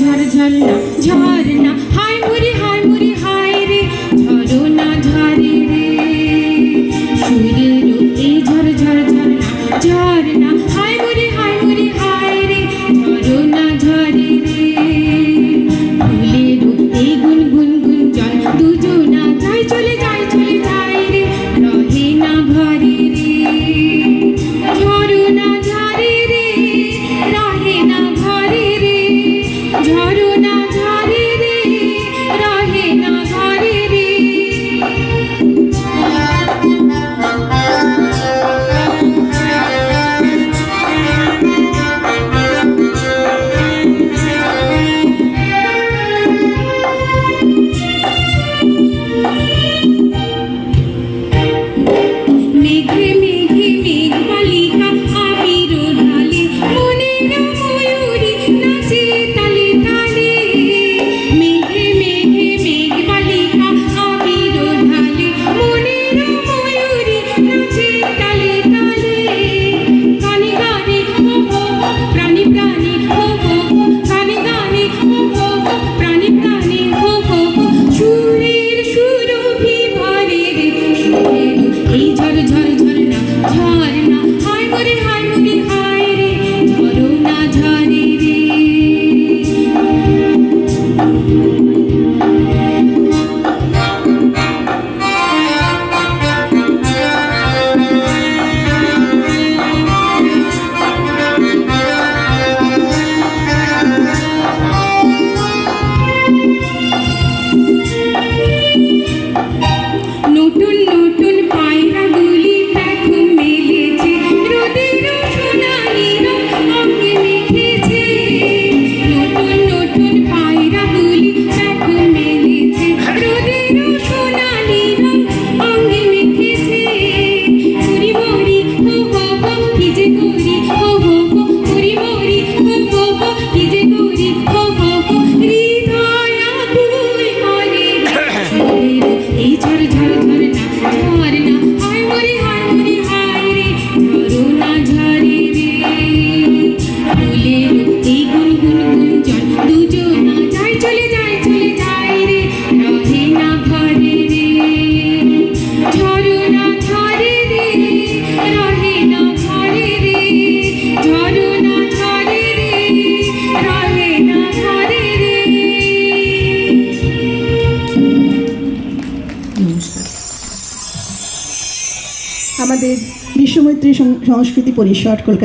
ঝর ঝরনা ঝরনা হায় মুরি হায় রে ঝরনা ঝরে রে সুরের এই ঝর ঝর ঝরনা ঝরনা হায় মুরি হায় রে ঝরনা ঝরে রে ফুলের এই গুন গুন গুন জল দুজনা যায় চলে যায় রে রহে না ঘরে রে ঝরনা ঝরে রে রহে না ঘরে রে ঝরনা ঝরে রে রহে না ঘরে রে মেঘে মেঘে মেঘবালিকা আবির ঢালে মনের ময়ূরী নাচে তালে তালে মেঘে মেঘে মেঘবালিকা আবির ঢালে মনের ময়ূরী নাচে তালে তালে গানে গানে হো হো প্রাণী প্রাণী হো হো গানে গানে হো হো প্রাণী প্রাণী হো হো সুরের সুরভি ভরে রে সুরের এই ঝর ঝর ঝরনা ঝরনা হায় মুরি হায় রে ঝরনা ঝরে রে নতুন নতুন পায়রাগুলি দেখো মেলেছে রোদের সোনালি রং অঙ্গে মেখেছে নতুন নতুন পায়রাগুলি দেখো মেলেছে রোদের সোনালি রং অঙ্গে মেখেছে পুরি মরি হো হো হো কি যে করি হো হো হো পুরি মরি হো হো হো কি যে করি হো হো হো হৃদয় আকুল করে সুরের এই ঝর ঝর ঝরনা ঝরনা হায় মুরি হায় রে ঝরনা ঝরে রে ফুলের এই গুন গুন গুন জল দুজনা যায় চলে যায় রে রহে না ঘরে রে ঝরনা ঝরে রে রহে না ঘরে রে ঝরনা ঝরে রে রহে না ঘরে রে। নমস্কার। আমাদের বিশ্বমৈত্রী সংস্কৃতি পরিষদ কলকাতা